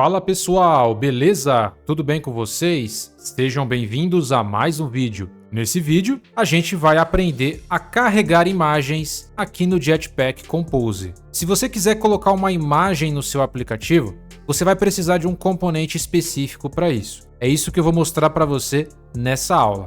Fala pessoal, beleza? Tudo bem com vocês? Sejam bem-vindos a mais um vídeo. Nesse vídeo, a gente vai aprender a carregar imagens aqui no Jetpack Compose. Se você quiser colocar uma imagem no seu aplicativo, você vai precisar de um componente específico para isso. É isso que eu vou mostrar para você nessa aula.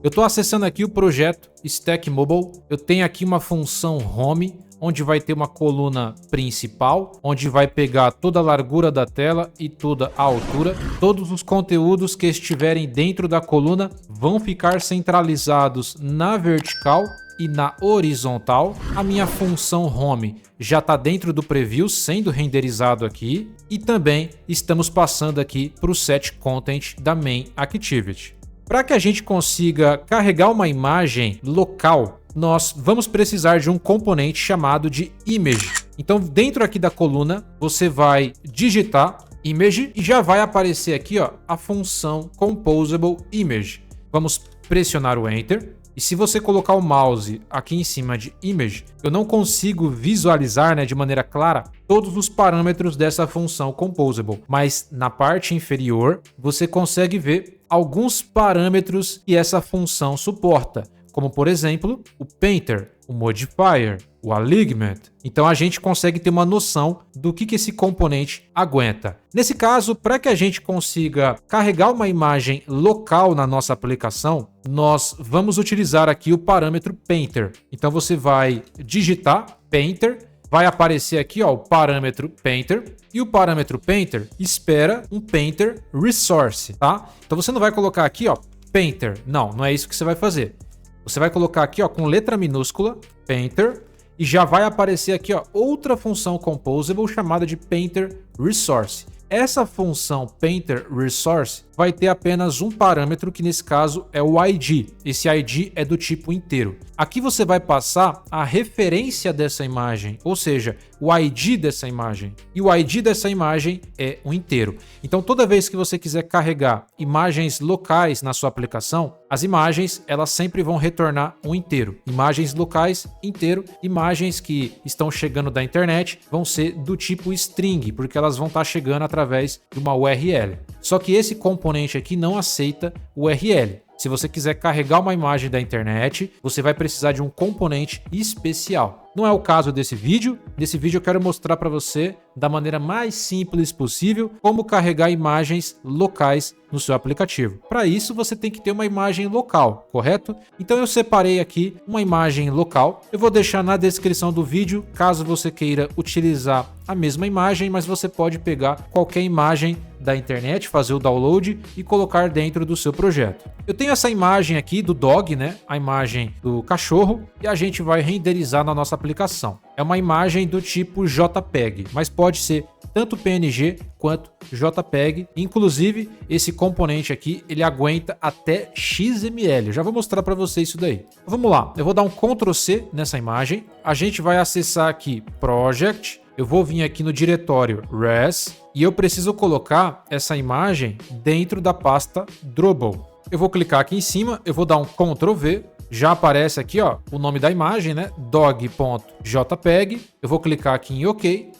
Eu estou acessando aqui o projeto Stack Mobile. Eu tenho aqui uma função Home, onde vai ter uma coluna principal, onde vai pegar toda a largura da tela e toda a altura. Todos os conteúdos que estiverem dentro da coluna vão ficar centralizados na vertical e na horizontal. A minha função Home já está dentro do preview, sendo renderizado aqui. E também estamos passando aqui para o Set Content da Main Activity. Para que a gente consiga carregar uma imagem local, nós vamos precisar de um componente chamado de Image. Então, dentro aqui da coluna, você vai digitar Image e já vai aparecer aqui a função Composable Image. Vamos pressionar o Enter. E se você colocar o mouse aqui em cima de Image, eu não consigo visualizar de maneira clara todos os parâmetros dessa função Composable. Mas na parte inferior, você consegue ver alguns parâmetros que essa função suporta, como por exemplo, o Painter, o Modifier, o Alignment. Então a gente consegue ter uma noção do que esse componente aguenta. Nesse caso, para que a gente consiga carregar uma imagem local na nossa aplicação, nós vamos utilizar aqui o parâmetro Painter. Então você vai digitar Painter, vai aparecer aqui o parâmetro Painter, e o parâmetro Painter espera um Painter Resource, tá? Então você não vai colocar aqui Painter, não é isso que você vai fazer. Você vai colocar aqui com letra minúscula, Painter, e já vai aparecer aqui outra função Composable chamada de Painter Resource. Essa função Painter Resource vai ter apenas um parâmetro, que nesse caso é o ID. Esse ID é do tipo inteiro. Aqui você vai passar a referência dessa imagem, ou seja, o ID dessa imagem. E o ID dessa imagem é um inteiro. Então toda vez que você quiser carregar imagens locais na sua aplicação, as imagens elas sempre vão retornar um inteiro. Imagens locais, inteiro. Imagens que estão chegando da internet vão ser do tipo string, porque elas vão estar chegando através de uma URL. Só que esse componente aqui não aceita URL. Se você quiser carregar uma imagem da internet, você vai precisar de um componente especial. Não é o caso desse vídeo. Nesse vídeo eu quero mostrar para você, da maneira mais simples possível, como carregar imagens locais no seu aplicativo. Para isso, você tem que ter uma imagem local, correto? Então eu separei aqui uma imagem local. Eu vou deixar na descrição do vídeo, caso você queira utilizar a mesma imagem, mas você pode pegar qualquer imagem da internet, fazer o download e colocar dentro do seu projeto. Eu tenho essa imagem aqui do dog, a imagem do cachorro, e a gente vai renderizar na nossa aplicação. É uma imagem do tipo JPEG, mas pode ser tanto PNG quanto JPEG. Inclusive, esse componente aqui, ele aguenta até XML. Eu já vou mostrar para você isso daí. Vamos lá, eu vou dar um Ctrl C nessa imagem. A gente vai acessar aqui Project. Eu vou vir aqui no diretório Res e eu preciso colocar essa imagem dentro da pasta Drupal. Eu vou clicar aqui em cima, eu vou dar um Ctrl V. Já aparece aqui o nome da imagem, dog.jpg. Eu vou clicar aqui em OK.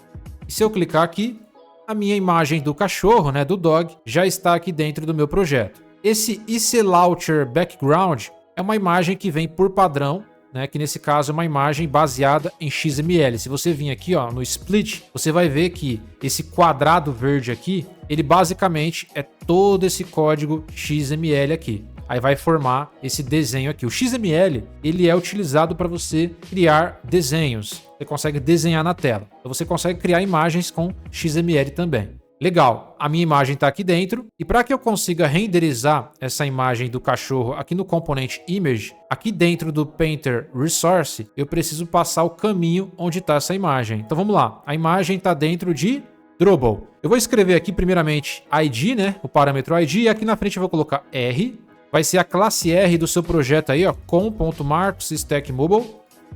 E se eu clicar aqui, a minha imagem do cachorro, do dog, já está aqui dentro do meu projeto. Esse IC Launcher Background é uma imagem que vem por padrão, que nesse caso é uma imagem baseada em XML. Se você vir aqui no Split, você vai ver que esse quadrado verde aqui, ele basicamente é todo esse código XML aqui. Aí vai formar esse desenho aqui. O XML, ele é utilizado para você criar desenhos. Você consegue desenhar na tela. Então você consegue criar imagens com XML também. Legal, a minha imagem está aqui dentro. E para que eu consiga renderizar essa imagem do cachorro aqui no componente Image, aqui dentro do Painter Resource, eu preciso passar o caminho onde está essa imagem. Então vamos lá, a imagem está dentro de Drupal. Eu vou escrever aqui primeiramente ID, o parâmetro ID, e aqui na frente eu vou colocar R. Vai ser a classe R do seu projeto aí, com.marks stack mobile.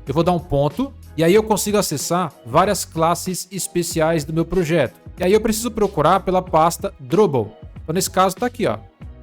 Eu vou dar um ponto e aí eu consigo acessar várias classes especiais do meu projeto. E aí eu preciso procurar pela pasta Drupal. Então nesse caso está aqui,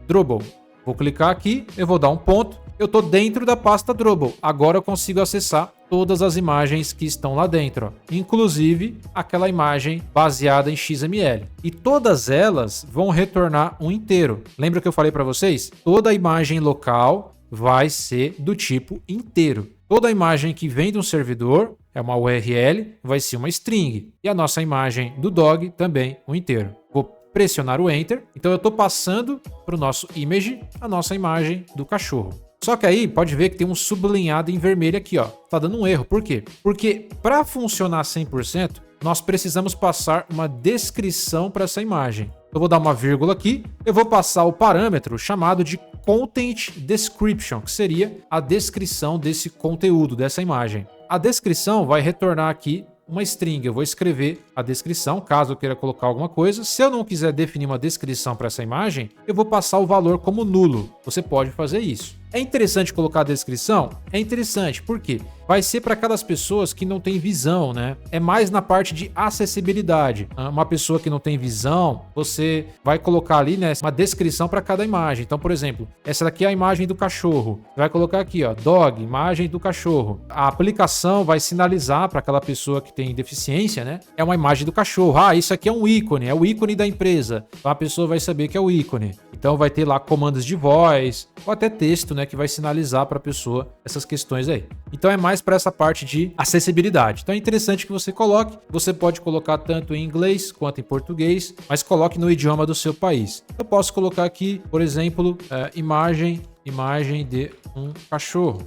Drupal. Vou clicar aqui, eu vou dar um ponto, eu estou dentro da pasta Drawable. Agora eu consigo acessar todas as imagens que estão lá dentro, ó. Inclusive aquela imagem baseada em XML. E todas elas vão retornar um inteiro. Lembra que eu falei para vocês? Toda imagem local vai ser do tipo inteiro. Toda imagem que vem de um servidor é uma URL, vai ser uma string. E a nossa imagem do dog também um inteiro. Vou pressionar o Enter. Então eu estou passando para o nosso image a nossa imagem do cachorro. Só que aí pode ver que tem um sublinhado em vermelho aqui, ó. Tá dando um erro. Por quê? Porque para funcionar 100%, nós precisamos passar uma descrição para essa imagem. Eu vou dar uma vírgula aqui, eu vou passar o parâmetro chamado de Content Description, que seria a descrição desse conteúdo, dessa imagem. A descrição vai retornar aqui uma string. Eu vou escrever a descrição, caso eu queira colocar alguma coisa. Se eu não quiser definir uma descrição para essa imagem, eu vou passar o valor como nulo. Você pode fazer isso. É interessante colocar a descrição? É interessante, por quê? Vai ser para aquelas pessoas que não têm visão, né? É mais na parte de acessibilidade. Uma pessoa que não tem visão, você vai colocar ali, né, uma descrição para cada imagem. Então, por exemplo, essa daqui é a imagem do cachorro. Vai colocar aqui, ó, dog, imagem do cachorro. A aplicação vai sinalizar para aquela pessoa que tem deficiência, né? É uma imagem do cachorro. Ah, isso aqui é um ícone, é o ícone da empresa. Então a pessoa vai saber que é o ícone. Então vai ter lá comandos de voz ou até texto, né, que vai sinalizar para a pessoa essas questões aí. Então é mais para essa parte de acessibilidade. Então é interessante que você coloque. Você pode colocar tanto em inglês quanto em português, mas coloque no idioma do seu país. Eu posso colocar aqui, por exemplo, imagem de um cachorro.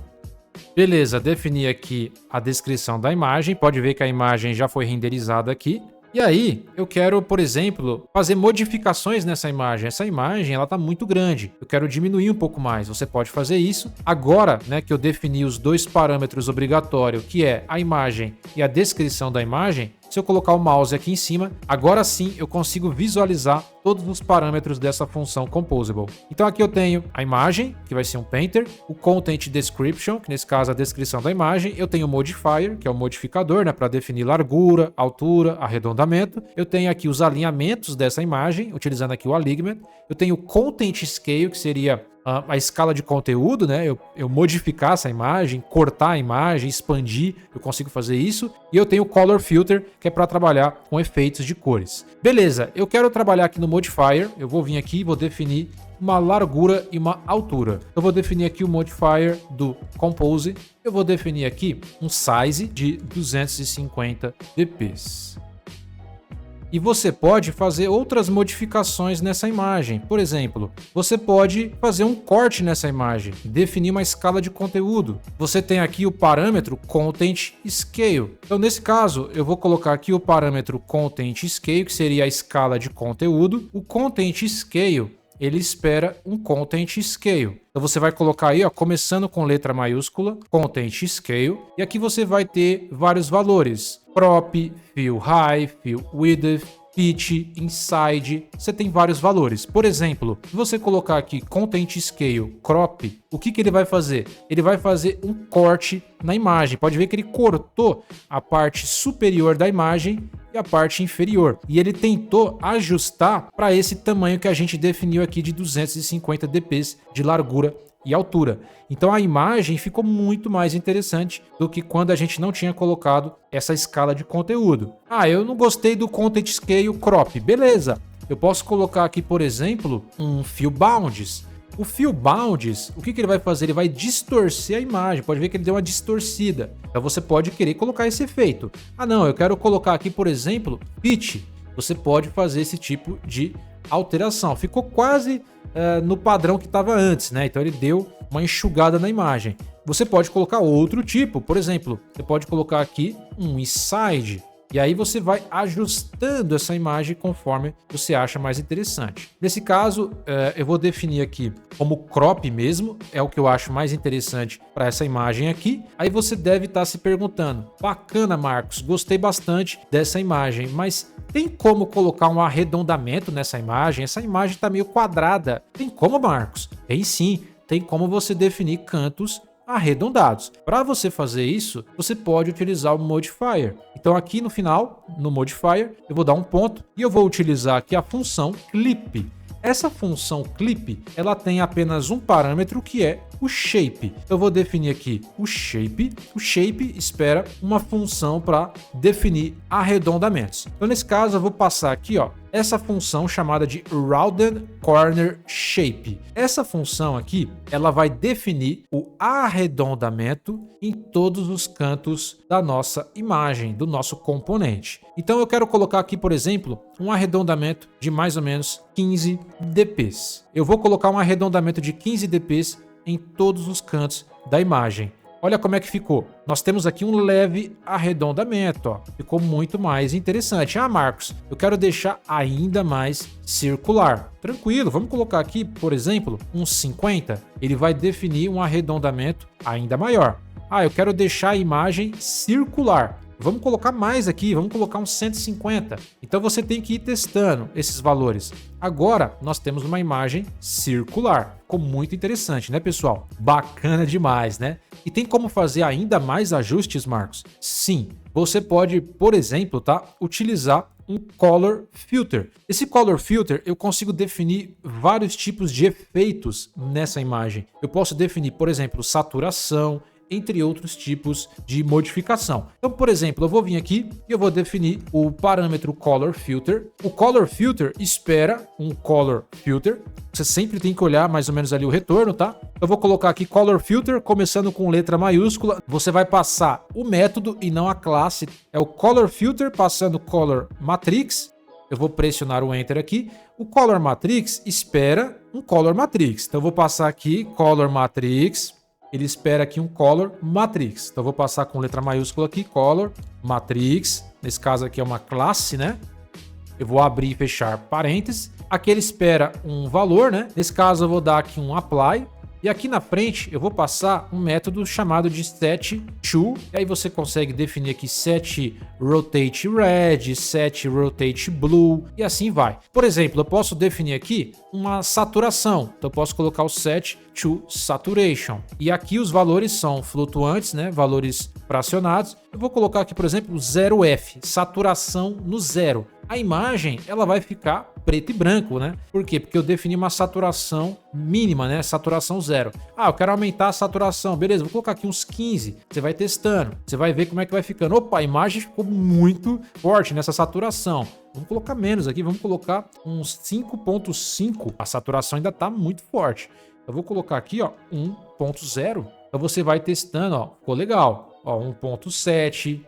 Beleza, defini aqui a descrição da imagem. Pode ver que a imagem já foi renderizada aqui. E aí, eu quero, por exemplo, fazer modificações nessa imagem. Essa imagem, ela tá muito grande. Eu quero diminuir um pouco mais. Você pode fazer isso. Agora, né, que eu defini os dois parâmetros obrigatórios, que é a imagem e a descrição da imagem, se eu colocar o mouse aqui em cima, agora sim eu consigo visualizar todos os parâmetros dessa função Composable. Então aqui eu tenho a imagem, que vai ser um painter, o Content Description, que nesse caso é a descrição da imagem, eu tenho o Modifier, que é o modificador, né, para definir largura, altura, arredondamento. Eu tenho aqui os alinhamentos dessa imagem, utilizando aqui o Alignment. Eu tenho o Content Scale, que seria a escala de conteúdo, né? Eu modificar essa imagem, cortar a imagem, expandir, eu consigo fazer isso. E eu tenho o Color Filter, que é para trabalhar com efeitos de cores. Beleza, eu quero trabalhar aqui no Modifier, eu vou vir aqui e vou definir uma largura e uma altura. Eu vou definir aqui o Modifier do Compose, eu vou definir aqui um Size de 250 dp. E você pode fazer outras modificações nessa imagem. Por exemplo, você pode fazer um corte nessa imagem, definir uma escala de conteúdo. Você tem aqui o parâmetro Content Scale. Então, nesse caso, eu vou colocar aqui o parâmetro Content Scale, que seria a escala de conteúdo. O Content Scale, ele espera um Content Scale. Então você vai colocar aí, ó, começando com letra maiúscula, Content Scale, e aqui você vai ter vários valores. Crop, Fill High, Fill Width, Pitch, Inside, você tem vários valores. Por exemplo, se você colocar aqui Content Scale Crop, o que ele vai fazer? Ele vai fazer um corte na imagem. Pode ver que ele cortou a parte superior da imagem e a parte inferior. E ele tentou ajustar para esse tamanho que a gente definiu aqui de 250 dp de largura e altura. Então a imagem ficou muito mais interessante do que quando a gente não tinha colocado essa escala de conteúdo. Ah, eu não gostei do Content Scale Crop. Beleza, eu posso colocar aqui, por exemplo, um Fill Bounds. O Fill Bounds, o que ele vai fazer? Ele vai distorcer a imagem. Pode ver que ele deu uma distorcida. Então você pode querer colocar esse efeito. Ah não, eu quero colocar aqui, por exemplo, Pitch. Você pode fazer esse tipo de alteração. Ficou quase no padrão que estava antes, né? Então ele deu uma enxugada na imagem. Você pode colocar outro tipo, por exemplo, você pode colocar aqui um Inside. E aí você vai ajustando essa imagem conforme você acha mais interessante. Nesse caso, eu vou definir aqui como crop mesmo, é o que eu acho mais interessante para essa imagem aqui. Aí você deve estar se perguntando, bacana, Marcos, gostei bastante dessa imagem, mas tem como colocar um arredondamento nessa imagem? Essa imagem está meio quadrada. Tem como, Marcos? Tem sim, tem como você definir cantos arredondados. Para você fazer isso, você pode utilizar o Modifier. Então aqui no final, no Modifier, eu vou dar um ponto e eu vou utilizar aqui a função Clip. Essa função clip, ela tem apenas um parâmetro que é o shape. Eu vou definir aqui o shape. O shape espera uma função para definir arredondamentos. Então, nesse caso, eu vou passar aqui, ó, essa função chamada de Rounded Corner Shape. Essa função aqui, ela vai definir o arredondamento em todos os cantos da nossa imagem, do nosso componente. Então eu quero colocar aqui, por exemplo, um arredondamento de mais ou menos 15 dps. Eu vou colocar um arredondamento de 15 dps em todos os cantos da imagem. Olha como é que ficou. Nós temos aqui um leve arredondamento, ó. Ficou muito mais interessante. Ah, Marcos, eu quero deixar ainda mais circular. Tranquilo, vamos colocar aqui, por exemplo, uns 50. Ele vai definir um arredondamento ainda maior. Ah, eu quero deixar a imagem circular. Vamos colocar mais aqui, vamos colocar uns 150. Então você tem que ir testando esses valores. Agora nós temos uma imagem circular. Ficou muito interessante, né, pessoal? Bacana demais, né? E tem como fazer ainda mais ajustes, Marcos? Sim. Você pode, por exemplo, utilizar um Color Filter. Esse Color Filter eu consigo definir vários tipos de efeitos nessa imagem. Eu posso definir, por exemplo, saturação, entre outros tipos de modificação. Então, por exemplo, eu vou vir aqui e eu vou definir o parâmetro Color Filter. O Color Filter espera um Color Filter. Você sempre tem que olhar mais ou menos ali o retorno, tá? Eu vou colocar aqui Color Filter, começando com letra maiúscula. Você vai passar o método e não a classe. É o Color Filter passando Color Matrix. Eu vou pressionar o Enter aqui. O Color Matrix espera um Color Matrix. Então, eu vou passar aqui Color Matrix. Ele espera aqui um Color Matrix. Então, eu vou passar com letra maiúscula aqui, Color Matrix. Nesse caso aqui é uma classe, né? Eu vou abrir e fechar parênteses. Aqui ele espera um valor, né? Nesse caso, eu vou dar aqui um Apply. E aqui na frente, eu vou passar um método chamado de SetTo. E aí você consegue definir aqui SetRotateRed, SetRotateBlue e assim vai. Por exemplo, eu posso definir aqui uma saturação. Então eu posso colocar o SetToSaturation. E aqui os valores são flutuantes, né? Valores fracionados. Eu vou colocar aqui, por exemplo, 0F, saturação no 0. A imagem, ela vai ficar preto e branco, né? Por quê? Porque eu defini uma saturação mínima, né? Saturação 0. Ah, eu quero aumentar a saturação. Beleza, vou colocar aqui uns 15. Você vai testando. Você vai ver como é que vai ficando. Opa, a imagem ficou muito forte nessa saturação. Vamos colocar menos aqui. Vamos colocar uns 5.5. A saturação ainda tá muito forte. Eu vou colocar aqui, ó, 1.0. Então você vai testando, ó. Ficou legal. Ó, 1.7.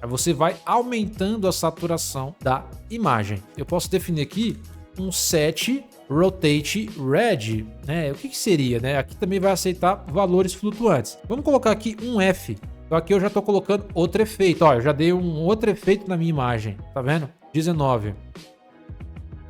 Aí você vai aumentando a saturação da imagem. Eu posso definir aqui um SetRotateRed, né? O que seria, né? Aqui também vai aceitar valores flutuantes. Vamos colocar aqui um F. Então aqui eu já estou colocando outro efeito. Ó, eu já dei um outro efeito na minha imagem. Tá vendo? 19.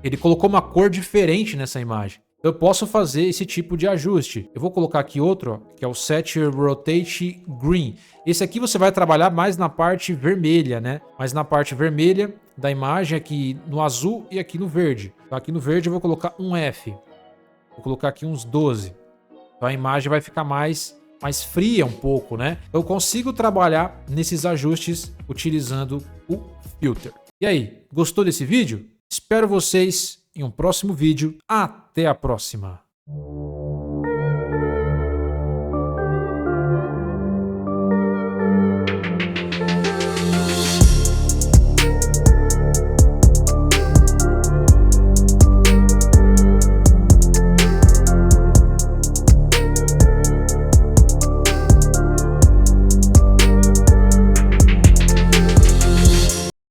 Ele colocou uma cor diferente nessa imagem. Eu posso fazer esse tipo de ajuste. Eu vou colocar aqui outro, ó, que é o SetRotateGreen. Esse aqui você vai trabalhar mais na parte vermelha, né? Mas na parte vermelha da imagem, aqui no azul e aqui no verde. Então, aqui no verde eu vou colocar um F. Vou colocar aqui uns 12. Então a imagem vai ficar mais fria um pouco, né? Eu consigo trabalhar nesses ajustes utilizando o filter. E aí, gostou desse vídeo? Espero vocês em um próximo vídeo. Até a próxima!